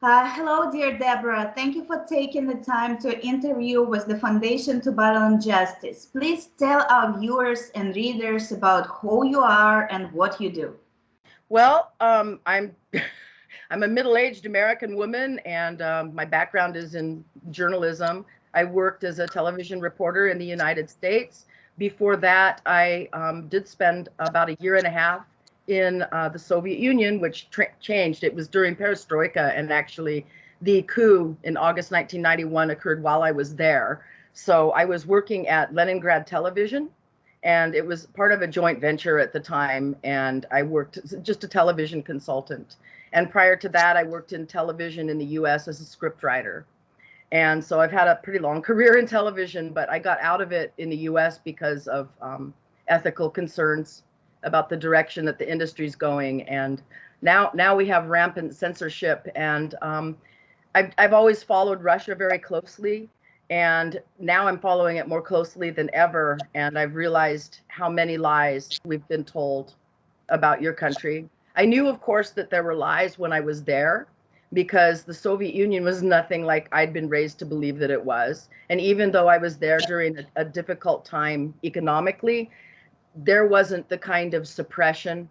Hello, dear Deborah. Thank you for taking the time to interview with the Foundation to Battle on Justice. Please tell our viewers and readers about who you are and what you do. Well, I'm I'm a middle-aged American woman, and my background is in journalism. I worked as a television reporter in the United States. Before that, I did spend about a year and a half in the Soviet Union, which changed. It was during Perestroika, and actually the coup in August 1991 occurred while I was there. So I was working at Leningrad Television, and it was part of a joint venture at the time, and I worked just a television consultant. And prior to that, I worked in television in the US as a scriptwriter. And so I've had a pretty long career in television, but I got out of it in the US because of ethical concerns about the direction that the industry's going. And now we have rampant censorship. And I've always followed Russia very closely. And now I'm following it more closely than ever. And I've realized how many lies we've been told about your country. I knew, of course, that there were lies when I was there, because the Soviet Union was nothing like I'd been raised to believe that it was. And even though I was there during a difficult time economically, there wasn't the kind of suppression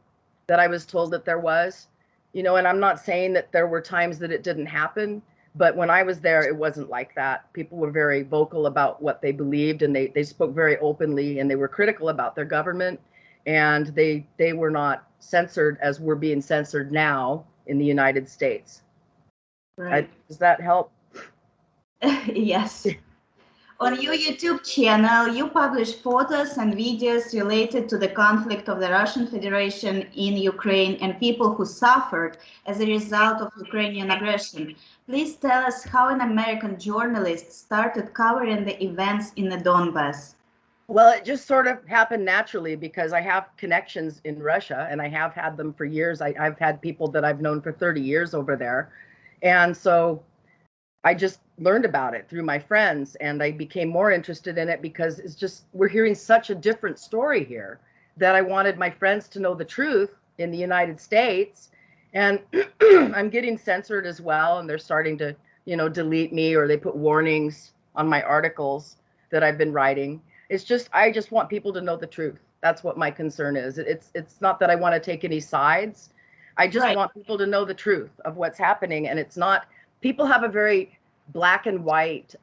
that I was told that there was. You know, and I'm not saying that there were times that it didn't happen, but when I was there, it wasn't like that. People were very vocal about what they believed, and they spoke very openly, and they were critical about their government, and they were not censored as we're being censored now in the United States. Right. Does that help? Yes. On your YouTube channel, you publish photos and videos related to the conflict of the Russian Federation in Ukraine and people who suffered as a result of Ukrainian aggression. Please tell us how an American journalist started covering the events in the Donbass. Well, it just sort of happened naturally because I have connections in Russia, and I have had them for years. I've had people that I've known for 30 years over there. And so I just learned about it through my friends, and I became more interested in it because it's just, we're hearing such a different story here that I wanted my friends to know the truth in the United States. And I'm getting censored as well, and they're starting to, you know, delete me, or they put warnings on my articles that I've been writing. It's just, I just want people to know the truth. That's what my concern is. It's not that I want to take any sides. I just want people to know the truth of what's happening. And it's not, people have a very black and white,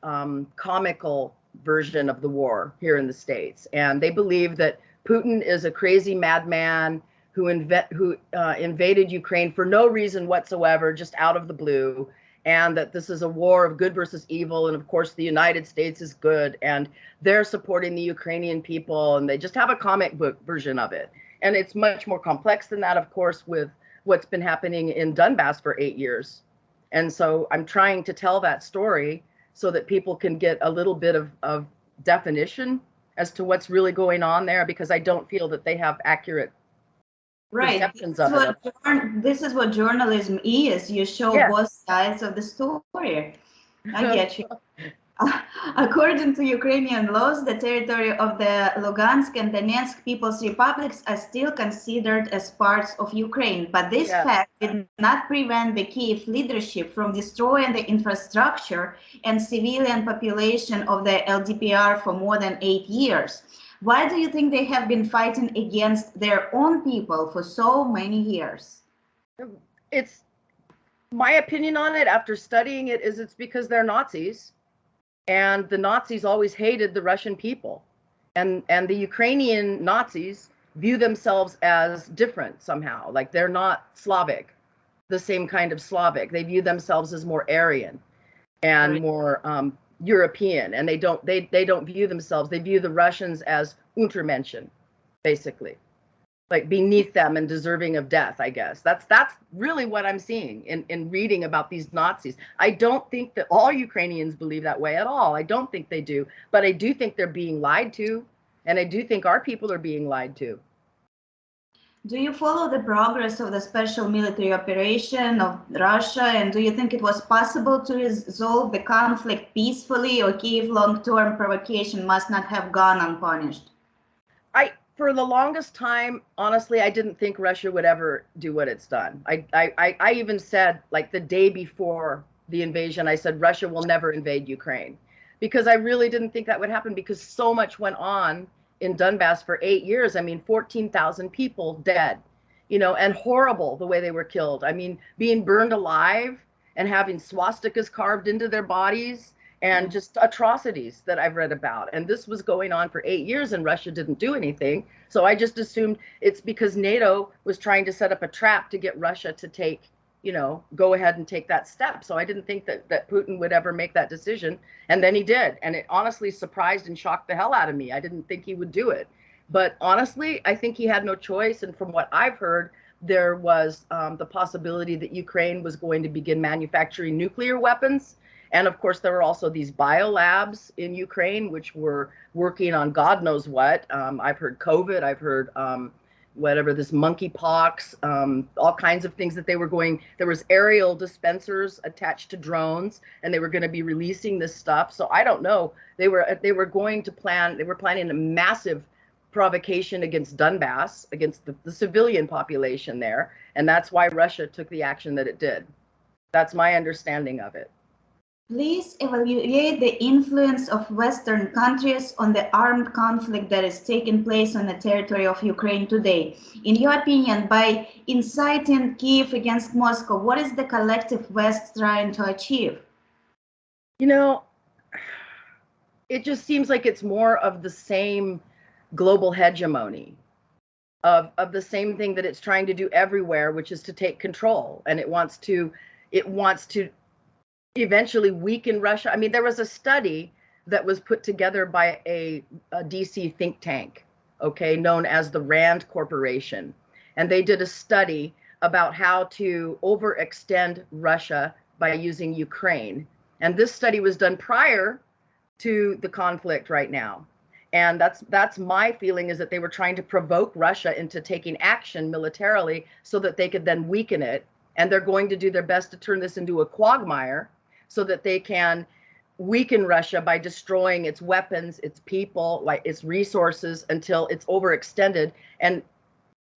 comical version of the war here in the States. And they believe that Putin is a crazy madman who invaded Ukraine for no reason whatsoever, just out of the blue. And that this is a war of good versus evil. And of course, the United States is good. And they're supporting the Ukrainian people. And they just have a comic book version of it. And it's much more complex than that, of course, with what's been happening in Donbass for 8 years. And so I'm trying to tell that story so that people can get a little bit of definition as to what's really going on there, because I don't feel that they have accurate perceptions of it. This is what journalism is. You show both sides of the story. I get you. According to Ukrainian laws, the territory of the Lugansk and Donetsk People's Republics are still considered as parts of Ukraine, but this fact did not prevent the Kyiv leadership from destroying the infrastructure and civilian population of the LDPR for more than 8 years. Why do you think they have been fighting against their own people for so many years? It's my opinion on it after studying it is it's because they're Nazis. And the Nazis always hated the Russian people. And the Ukrainian Nazis view themselves as different somehow. Like they're not Slavic, the same kind of Slavic. They view themselves as more Aryan and more European. And they don't view themselves, they view the Russians as Untermenschen, basically. Like beneath them and deserving of death, I guess. That's really what I'm seeing in reading about these Nazis. I don't think that all Ukrainians believe that way at all. I don't think they do. But I do think they're being lied to. And I do think our people are being lied to. Do you follow the progress of the special military operation of Russia? And do you think it was possible to resolve the conflict peacefully, or Kyiv long-term provocation must not have gone unpunished? for the longest time, honestly, I didn't think Russia would ever do what it's done. I even said, like the day before the invasion, I said, Russia will never invade Ukraine, because I really didn't think that would happen, because so much went on in Donbass for 8 years. I mean, 14,000 people dead, you know, and horrible the way they were killed. I mean, being burned alive and having swastikas carved into their bodies, and just atrocities that I've read about. And this was going on for 8 years and Russia didn't do anything. So I just assumed it's because NATO was trying to set up a trap to get Russia to take, you know, go ahead and take that step. So I didn't think that Putin would ever make that decision. And then he did. And it honestly surprised and shocked the hell out of me. I didn't think he would do it. But honestly, I think he had no choice. And from what I've heard, there was the possibility that Ukraine was going to begin manufacturing nuclear weapons. And of course, there were also these biolabs in Ukraine, which were working on God knows what. I've heard COVID, I've heard whatever, this monkeypox, all kinds of things that they were going, there was aerial dispensers attached to drones, and they were going to be releasing this stuff. So I don't know, they were going to plan, they were planning a massive provocation against Donbass, against the civilian population there. And that's why Russia took the action that it did. That's my understanding of it. Please evaluate the influence of Western countries on the armed conflict that is taking place on the territory of Ukraine today. In your opinion, by inciting Kiev against Moscow, what is the collective West trying to achieve? You know, it just seems like it's more of the same global hegemony, of the same thing that it's trying to do everywhere, which is to take control. And it wants to eventually weaken Russia. I mean, there was a study that was put together by a DC think tank, okay, known as the Rand Corporation. And they did a study about how to overextend Russia by using Ukraine. And this study was done prior to the conflict right now. And that's my feeling, is that they were trying to provoke Russia into taking action militarily so that they could then weaken it. And they're going to do their best to turn this into a quagmire, so that they can weaken Russia by destroying its weapons, its people, like its resources, until it's overextended. And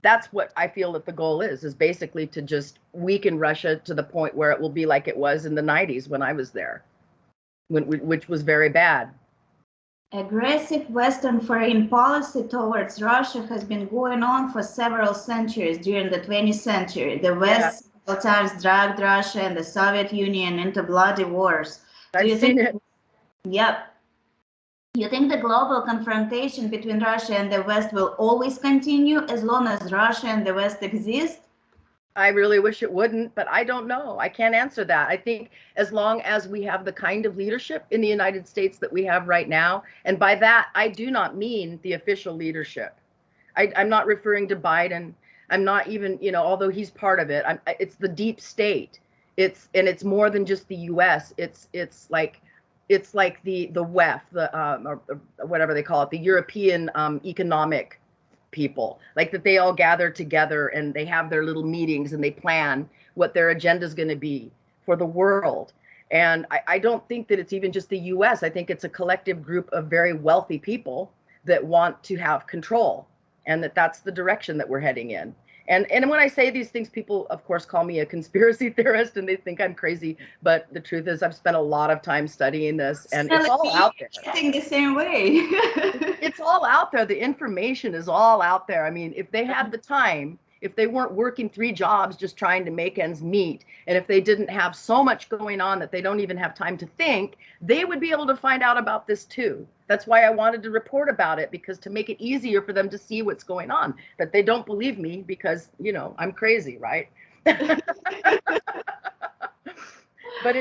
that's what I feel that the goal is basically to just weaken Russia to the point where it will be like it was in the 90s when I was there, which was very bad. Aggressive Western foreign policy towards Russia has been going on for several centuries during the 20th century. The West several times dragged Russia and the Soviet Union into bloody wars. I've seen it. Yep. Do you think the global confrontation between Russia and the West will always continue as long as Russia and the West exist? I really wish it wouldn't, but I don't know. I can't answer that. I think as long as we have the kind of leadership in the United States that we have right now, and by that, I do not mean the official leadership. I'm not referring to Biden. I'm not even, you know, although he's part of it, it's the deep state. It's more than just the U.S. It's like the WEF, or whatever they call it, the European economic people, like that they all gather together and they have their little meetings and they plan what their agenda is going to be for the world. And I don't think that it's even just the US. I think it's a collective group of very wealthy people that want to have control, and that's the direction that we're heading in. And when I say these things, people, of course, call me a conspiracy theorist and they think I'm crazy. But the truth is, I've spent a lot of time studying this, and it's all out there. I think the same way. It's all out there. The information is all out there. I mean, if they had the time, if they weren't working 3 jobs just trying to make ends meet, and if they didn't have so much going on that they don't even have time to think, they would be able to find out about this too. That's why I wanted to report about it, because to make it easier for them to see what's going on. But they don't believe me because, you know, I'm crazy, right? But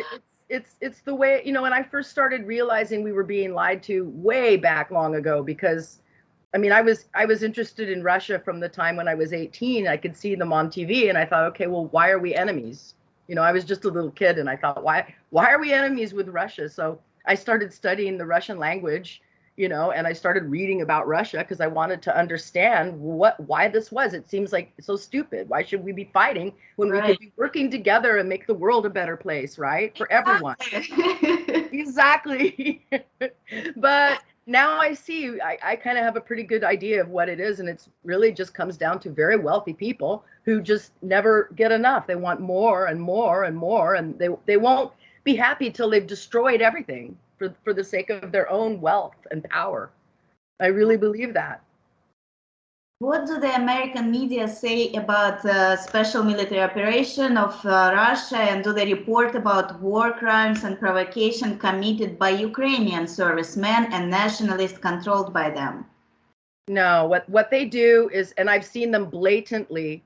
it's the way, you know, when I first started realizing we were being lied to way back long ago, because I mean, I was interested in Russia from the time when I was 18. I could see them on TV and I thought, okay, well, why are we enemies? You know, I was just a little kid and I thought, why are we enemies with Russia? So I started studying the Russian language, you know, and I started reading about Russia because I wanted to understand why this was. It seems like so stupid. Why should we be fighting when we could be working together and make the world a better place, right? For everyone. Exactly. But now I see, I kind of have a pretty good idea of what it is, and it's really just comes down to very wealthy people who just never get enough. They want more and more and more, and they won't be happy till they've destroyed everything for the sake of their own wealth and power. I really believe that. What do the American media say about the special military operation of Russia, and do they report about war crimes and provocation committed by Ukrainian servicemen and nationalists controlled by them? No, what they do is, and I've seen them blatantly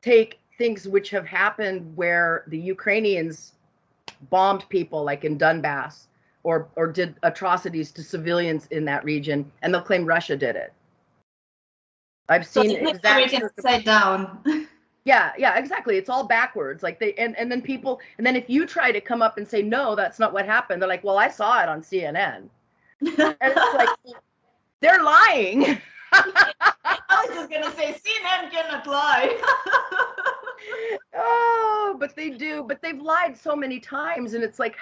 take things which have happened where the Ukrainians bombed people like in Donbass or did atrocities to civilians in that region, and they'll claim Russia did it. I've seen exactly upside down. Yeah, exactly. It's all backwards. Like and then people, and then if you try to come up and say, no, that's not what happened, they're like, well, I saw it on CNN. And it's like, they're lying. I was just gonna say, CNN cannot lie. Oh, but they do. But they've lied so many times, and it's like,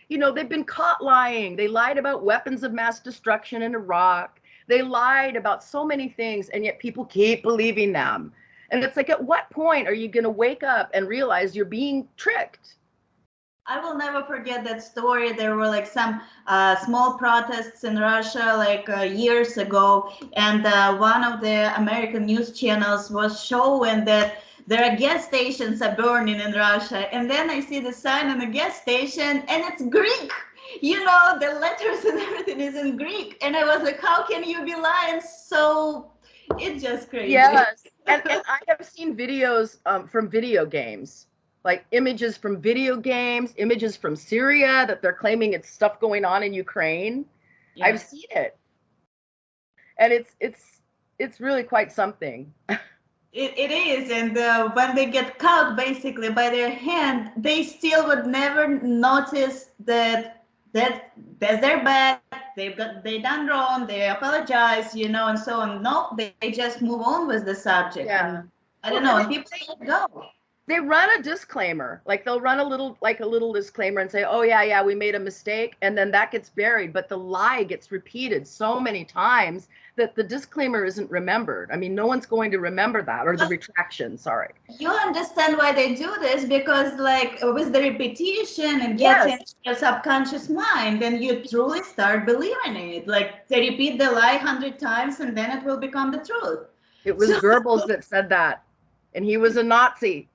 you know, they've been caught lying. They lied about weapons of mass destruction in Iraq. They lied about so many things, and yet people keep believing them. And it's like, at what point are you going to wake up and realize you're being tricked? I will never forget that story. There were like some small protests in Russia like years ago, and one of the American news channels was showing that there are gas stations are burning in Russia. And then I see the sign on the gas station, and it's Greek. You know, the letters and everything is in Greek. And I was like, how can you be lying? So it's just crazy. Yes. And I have seen videos from video games, like images from video games, images from Syria that they're claiming it's stuff going on in Ukraine. Yeah. I've seen it. And it's really quite something. It is, and when they get caught basically by their hand, they still would never notice that that's their bad. They done wrong. They apologize, you know, and so on. No, they just move on with the subject. Yeah. And I don't know. And people let go. They run a disclaimer, like they'll run a little disclaimer and say, oh yeah, we made a mistake, and then that gets buried, but the lie gets repeated so many times that the disclaimer isn't remembered. I mean, no one's going to remember that, or the retraction, sorry. You understand why they do this, because like with the repetition and gets into your subconscious mind, and you truly start believing it. Like they repeat the lie 100 times and then it will become the truth. It was Goebbels that said that, and he was a Nazi.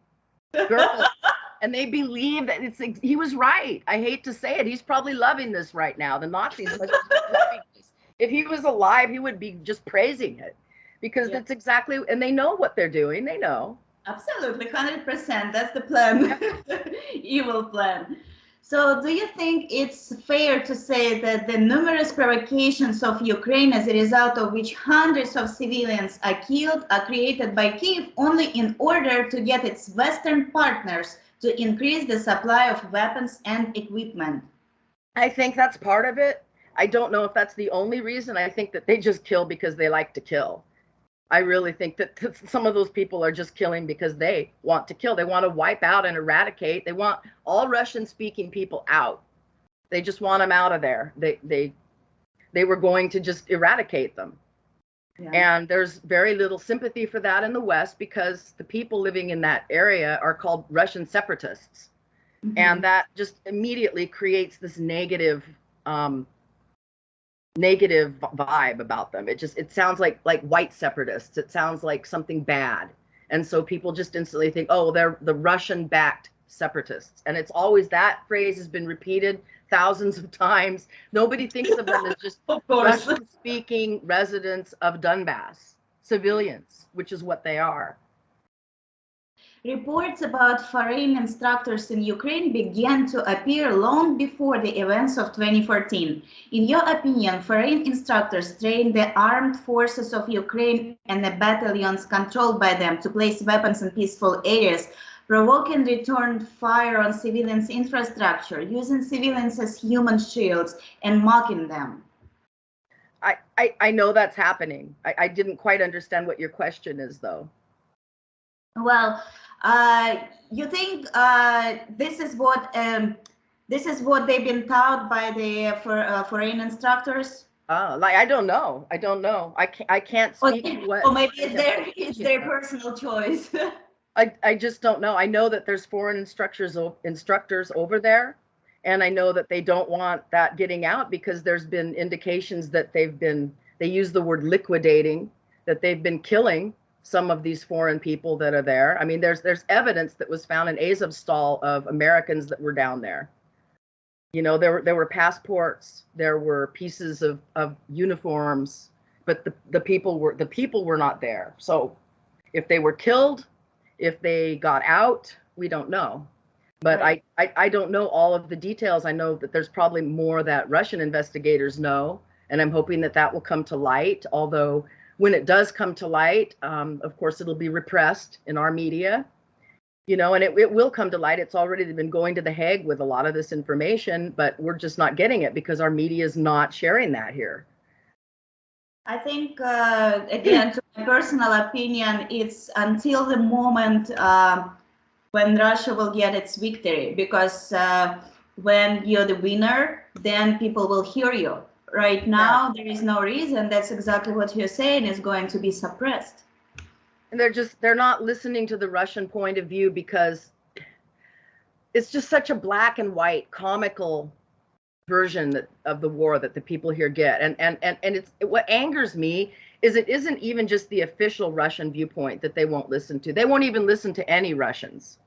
And they believe that he was right. I hate to say it. He's probably loving this right now. The Nazis must be loving this. If he was alive, he would be just praising it, because that's exactly, and they know what they're doing. They know. Absolutely, 100%. That's the plan. Evil plan. So do you think it's fair to say that the numerous provocations of Ukraine, as a result of which hundreds of civilians are killed, are created by Kyiv only in order to get its Western partners to increase the supply of weapons and equipment? I think that's part of it. I don't know if that's the only reason. I think that they just kill because they like to kill. I really think that some of those people are just killing because they want to kill. They want to wipe out and eradicate. They want all Russian-speaking people out. They just want them out of there. They were going to just eradicate them. Yeah. And there's very little sympathy for that in the West, because the people living in that area are called Russian separatists. Mm-hmm. And that just immediately creates this negative vibe about them. It sounds like white separatists. It sounds like something bad. And so people just instantly think, oh, they're the Russian-backed separatists. And it's always, that phrase has been repeated thousands of times. Nobody thinks of them as just Russian-speaking residents of Donbass, civilians, which is what they are. Reports about foreign instructors in Ukraine began to appear long before the events of 2014. In your opinion, foreign instructors train the armed forces of Ukraine and the battalions controlled by them to place weapons in peaceful areas, provoking return fire on civilians' infrastructure, using civilians as human shields, and mocking them? I know that's happening. I didn't quite understand what your question is, though. Well, you think this is what they've been taught by the foreign instructors? Like, I don't know. I don't know. I can't speak to what. Or maybe it's their personal choice. I just don't know. I know that there's foreign instructors over there, and I know that they don't want that getting out because there's been indications that they use the word liquidating, that they've been killing some of these foreign people that are there. I mean, there's evidence that was found in Azovstal of Americans that were down there. You know, there were passports, there were pieces of uniforms, but the people were not there. So if they were killed, if they got out, we don't know. But right. I don't know all of the details. I know that there's probably more that Russian investigators know, and I'm hoping that that will come to light. Although when it does come to light, of course, it'll be repressed in our media. You know, and it will come to light. It's already been going to The Hague with a lot of this information, but we're just not getting it because our media is not sharing that here. I think, again, to my personal opinion, it's until the moment when Russia will get its victory, because when you're the winner, then people will hear you. Right now, there is no reason. That's exactly what you're saying is going to be suppressed. And they're not listening to the Russian point of view because it's just such a black and white comical version of the war that the people here get. And what angers me is it isn't even just the official Russian viewpoint that they won't listen to. They won't even listen to any Russians.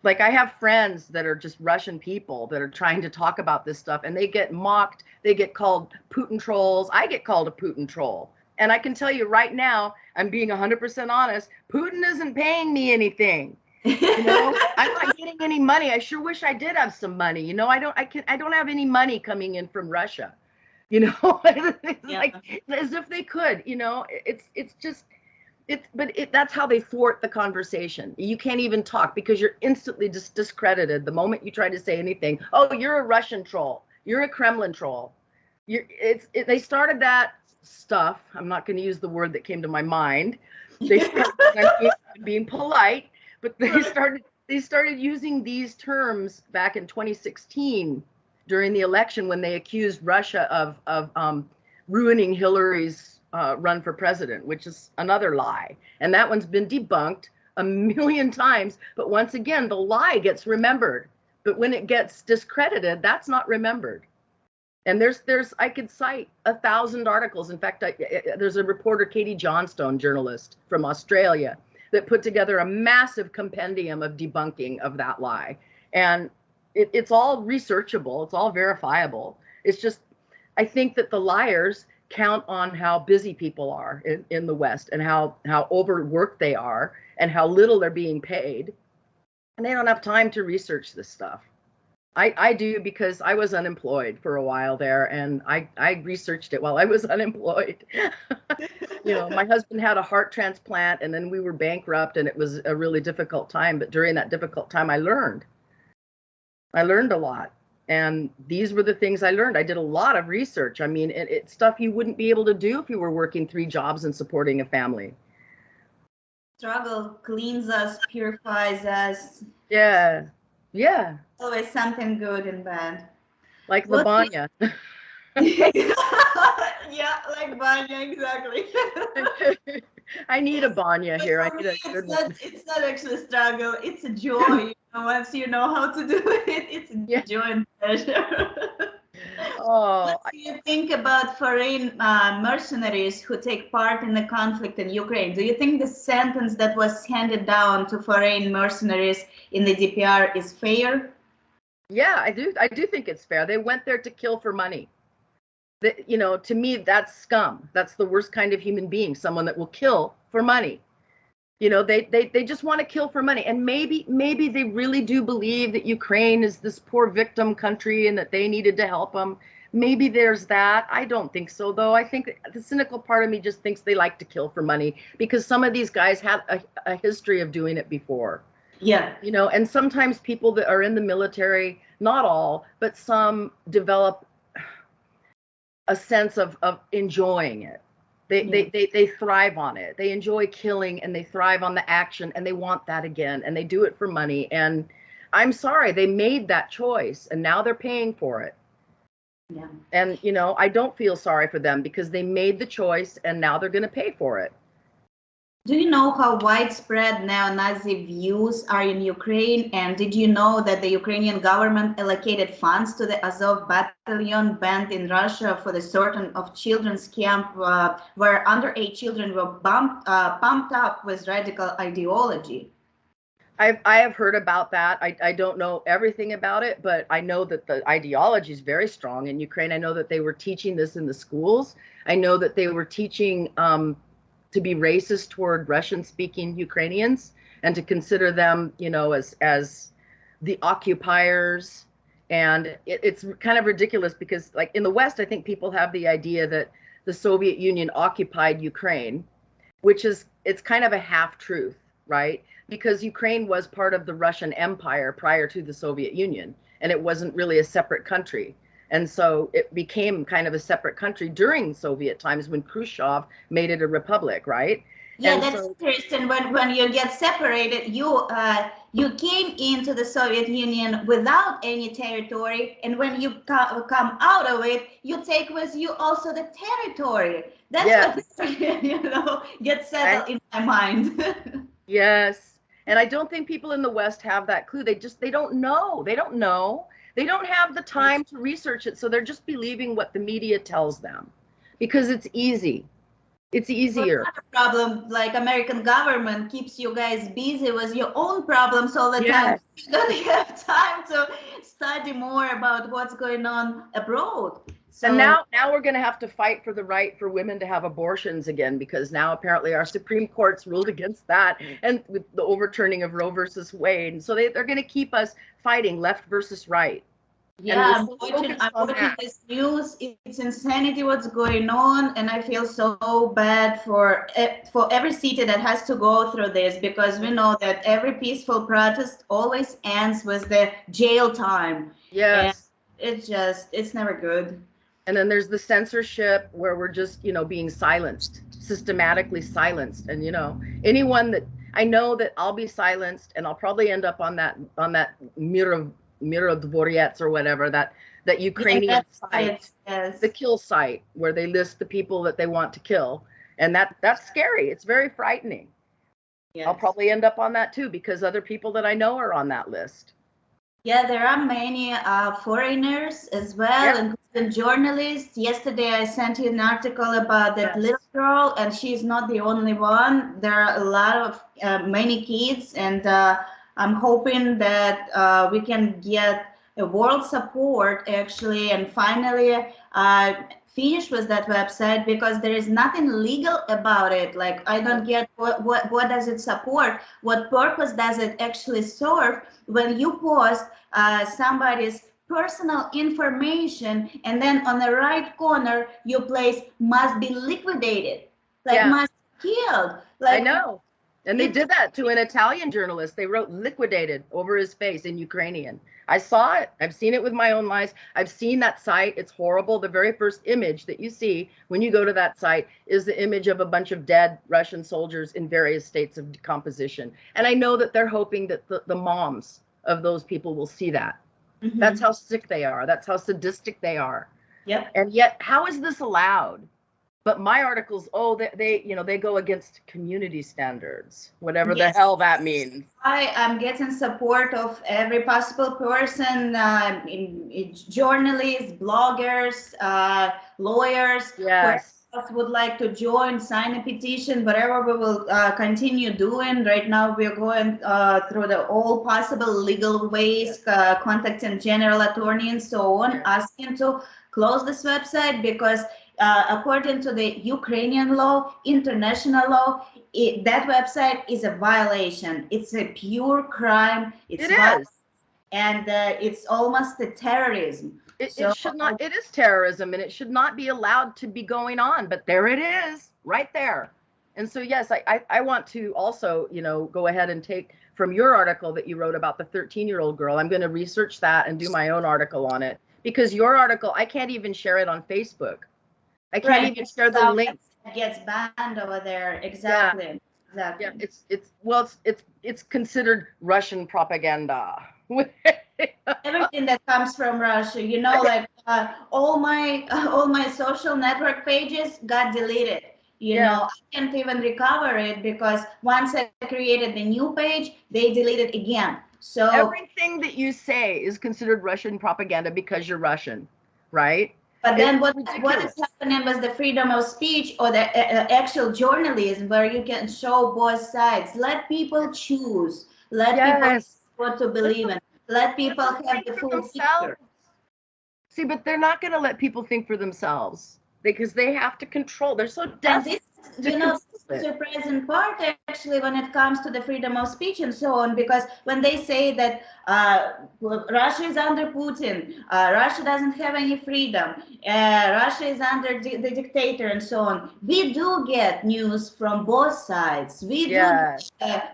Like, I have friends that are just Russian people that are trying to talk about this stuff, and they get mocked. They get called Putin trolls. I get called a Putin troll. And I can tell you right now, I'm being 100% honest, Putin isn't paying me anything. You know, I'm not getting any money. I sure wish I did have some money. You know, I don't have any money coming in from Russia. You know, like as if they could, you know, that's how they thwart the conversation. You can't even talk because you're instantly just discredited the moment you try to say anything. Oh, you're a Russian troll. You're a Kremlin troll. They started that stuff. I'm not going to use the word that came to my mind. They started being polite, but they started using these terms back in 2016 during the election when they accused Russia of ruining Hillary's run for president, which is another lie. And that one's been debunked a million times. But once again, the lie gets remembered. But when it gets discredited, that's not remembered. And I could cite 1,000 articles. In fact, there's a reporter, Katie Johnstone, journalist from Australia, that put together a massive compendium of debunking of that lie. And it's all researchable. It's all verifiable. It's just, I think that the liars count on how busy people are in the West and how overworked they are and how little they're being paid. And they don't have time to research this stuff. I do because I was unemployed for a while there, and I researched it while I was unemployed. You know, my husband had a heart transplant, and then we were bankrupt, and it was a really difficult time. But during that difficult time, I learned a lot. And these were the things I learned. I did a lot of research. I mean, it's stuff you wouldn't be able to do if you were working 3 jobs and supporting a family. Struggle cleans us, purifies us. Yeah. Yeah. Always something good and bad. Like the banya. Yeah, like banya, exactly. I need a banya here. I need a good one. It's not actually a struggle. It's a joy. You know, once you know how to do it, it's a joy and pleasure. Oh, what do you think about foreign mercenaries who take part in the conflict in Ukraine? Do you think the sentence that was handed down to foreign mercenaries in the DPR is fair? Yeah, I do think it's fair. They went there to kill for money. You know, to me, that's scum. That's the worst kind of human being, someone that will kill for money. You know, they just want to kill for money. And maybe they really do believe that Ukraine is this poor victim country and that they needed to help them. Maybe there's that. I don't think so, though. I think the cynical part of me just thinks they like to kill for money because some of these guys have a history of doing it before. Yeah. You know, and sometimes people that are in the military, not all, but some develop a sense of enjoying it. They thrive on it. They enjoy killing and they thrive on the action and they want that again and they do it for money. And I'm sorry, they made that choice and now they're paying for it. Yeah. And, you know, I don't feel sorry for them because they made the choice and now they're going to pay for it. Do you know how widespread neo-Nazi views are in Ukraine? And did you know that the Ukrainian government allocated funds to the Azov battalion banned in Russia for the certain of children's camp where underage children were pumped up with radical ideology? I have heard about that. I don't know everything about it, but I know that the ideology is very strong in Ukraine. I know that they were teaching this in the schools. I know that they were teaching to be racist toward Russian-speaking Ukrainians and to consider them, you know, as the occupiers. And it's kind of ridiculous because, like, in the West, I think people have the idea that the Soviet Union occupied Ukraine, which is, it's kind of a half-truth, right? Because Ukraine was part of the Russian Empire prior to the Soviet Union, and it wasn't really a separate country. And so it became kind of a separate country during Soviet times when Khrushchev made it a republic, right? Yeah, And that's so, interesting. When you get separated, you came into the Soviet Union without any territory, and when you come out of it, you take with you also the territory. That's yes, what you know gets settled in my mind. yes. And I don't think people in the West have that clue. They don't know. They don't know. They don't have the time to research it. So they're just believing what the media tells them because it's easy. It's easier. Problem, like American government keeps you guys busy with your own problems all the time. Yes. You don't have time to study more about what's going on abroad. So, And now we're going to have to fight for the right for women to have abortions again, because now apparently our Supreme Court's ruled against that, and with the overturning of Roe versus Wade. So they're going to keep us fighting left versus right. yeah, And I'm watching this news. It's insanity what's going on, and I feel so bad for every city that has to go through this, because we know that every peaceful protest always ends with the jail time. yes. And it's never good. And then there's the censorship where we're just, you know, being silenced, systematically silenced. And, you know, anyone that I know that I'll be silenced, and I'll probably end up on that Dvorets or whatever, that Ukrainian site, yes. the kill site where they list the people that they want to kill. And that's scary. It's very frightening. Yes. I'll probably end up on that too, because other people that I know are on that list. Yeah, there are many foreigners as well, including journalists. Yesterday, I sent you an article about that little girl, and she's not the only one. There are a lot of many kids, and I'm hoping that we can get a world support actually, and finally finish with that website, because there is nothing legal about it. Like, I don't get what does it support? What purpose does it actually serve when you post somebody's personal information, and then on the right corner you place must be liquidated, like must be killed. Like, I know. And they did that to an Italian journalist. They wrote liquidated over his face in Ukrainian. I saw it. I've seen it with my own eyes. I've seen that site. It's horrible. The very first image that you see when you go to that site is the image of a bunch of dead Russian soldiers in various states of decomposition. And I know that they're hoping that the moms of those people will see that. Mm-hmm. That's how sick they are. That's how sadistic they are. Yep. And yet, how is this allowed? But my articles, they go against community standards, whatever the hell that means. I am getting support of every possible person, journalists, bloggers, lawyers, yes, who would like to join, sign a petition, whatever we will continue doing. Right now, we're going through all possible legal ways, contacting general attorney and so on, asking to close this website, because according to the Ukrainian law, international law, that website is a violation. It's a pure crime. It is. And it's almost a terrorism. It should not. It is terrorism, and it should not be allowed to be going on. But there it is, right there. And so, yes, I want to also, go ahead and take from your article that you wrote about the 13-year-old girl. I'm going to research that and do my own article on it, because your article, I can't even share it on Facebook. I can't even share the link. It gets banned over there. Exactly. Yeah. Exactly. Yeah. It's considered Russian propaganda. everything that comes from Russia, you know, like all my social network pages got deleted. You know, I can't even recover it because once I created the new page, they deleted again. So everything that you say is considered Russian propaganda because you're Russian, right? But then what is happening with the freedom of speech or the actual journalism where you can show both sides? Let people choose. Let people choose what to believe in. Let people have the full picture. See, but they're not going to let people think for themselves because they have to control. They're so desperate. You know, the surprising part actually when it comes to the freedom of speech and so on, because when they say that Russia is under Putin, Russia doesn't have any freedom, Russia is under the dictator and so on, we do get news from both sides. We do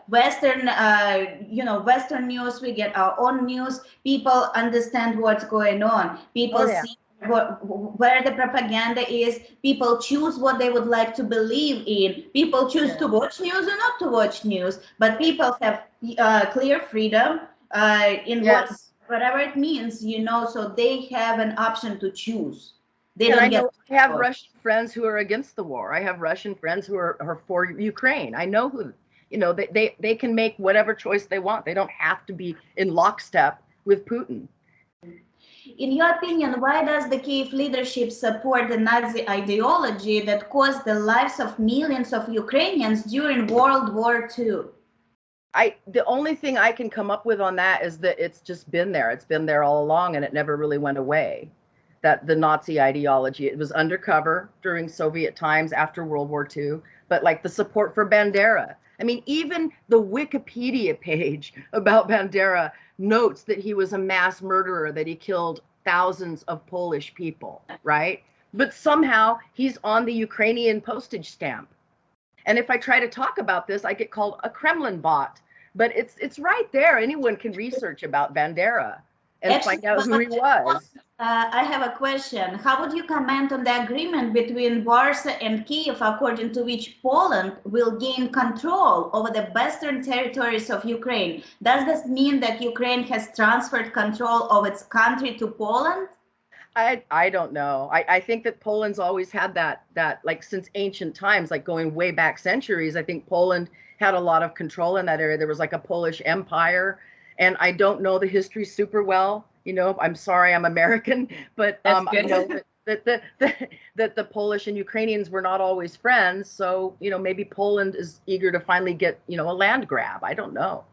Western, you know, Western news, we get our own news, people understand what's going on, people see where the propaganda is, people choose what they would like to believe in, people choose to watch news or not to watch news, but people have clear freedom in whatever it means, you know, so they have an option to choose. They don't I have Russian friends who are against the war. I have Russian friends who are for Ukraine. I know who, you know, they can make whatever choice they want. They don't have to be in lockstep with Putin. In your opinion, why does the Kyiv leadership support the Nazi ideology that cost the lives of millions of Ukrainians during World War II? The only thing I can come up with on that is that it's just been there. It's been there all along and it never really went away. That the Nazi ideology, it was undercover during Soviet times after World War II, but like the support for Bandera. I mean, even the Wikipedia page about Bandera notes that he was a mass murderer, that he killed thousands of Polish people, right? But somehow he's on the Ukrainian postage stamp. And if I try to talk about this, I get called a Kremlin bot. But it's right there. Anyone can research about Bandera and find out who he was. I have a question. How would you comment on the agreement between Warsaw and Kyiv, according to which Poland will gain control over the western territories of Ukraine? Does this mean that Ukraine has transferred control of its country to Poland? I don't know. I think that Poland's always had that like since ancient times, like going way back centuries. I think Poland had a lot of control in that area. There was like a Polish empire, and I don't know the history super well. You know, I'm sorry, I'm American, but I know that the Polish and Ukrainians were not always friends. So, you know, maybe Poland is eager to finally get, you know, a land grab. I don't know.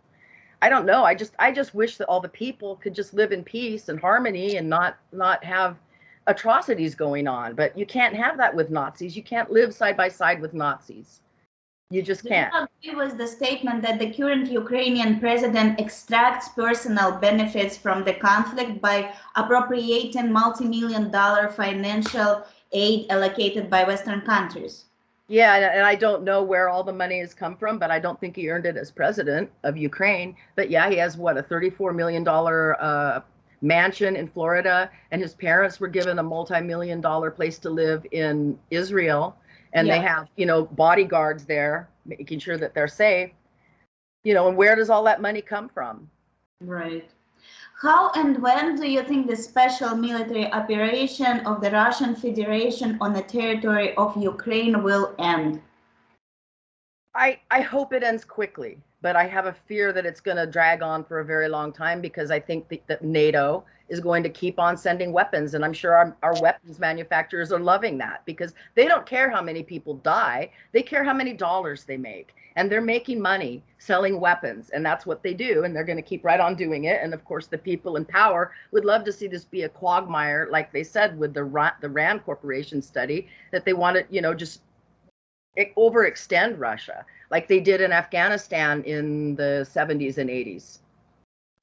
I don't know. I just wish that all the people could just live in peace and harmony and not have atrocities going on. But you can't have that with Nazis. You can't live side by side with Nazis. You just can't. Do you agree with the statement that the current Ukrainian president extracts personal benefits from the conflict by appropriating multi-million-dollar financial aid allocated by Western countries? Yeah, and I don't know where all the money has come from, but I don't think he earned it as president of Ukraine. But yeah, he has what, a $34 million mansion in Florida, and his parents were given a multi-million-dollar place to live in Israel. And they have, you know, bodyguards there, making sure that they're safe, you know, and where does all that money come from? Right. How and when do you think the special military operation of the Russian Federation on the territory of Ukraine will end? I hope it ends quickly, but I have a fear that it's going to drag on for a very long time because I think that NATO is going to keep on sending weapons. And I'm sure our weapons manufacturers are loving that because they don't care how many people die. They care how many dollars they make. And they're making money selling weapons. And that's what they do. And they're going to keep right on doing it. And of course, the people in power would love to see this be a quagmire, like they said with the RAND Corporation study, that they want to, you know, just overextend Russia like they did in Afghanistan in the 70s and 80s.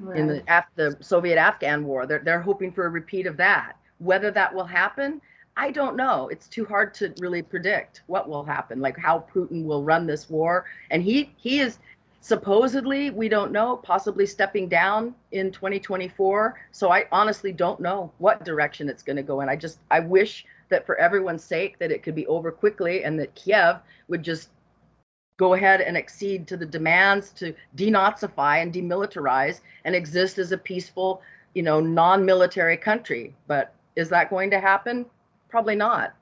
Right. In the Soviet-Afghan war. They're hoping for a repeat of that. Whether that will happen, I don't know. It's too hard to really predict what will happen, like how Putin will run this war. And he is supposedly, we don't know, possibly stepping down in 2024. So I honestly don't know what direction it's going to go in. I wish that for everyone's sake that it could be over quickly and that Kiev would just go ahead and accede to the demands to denazify and demilitarize and exist as a peaceful non-military country. But is that going to happen? Probably not.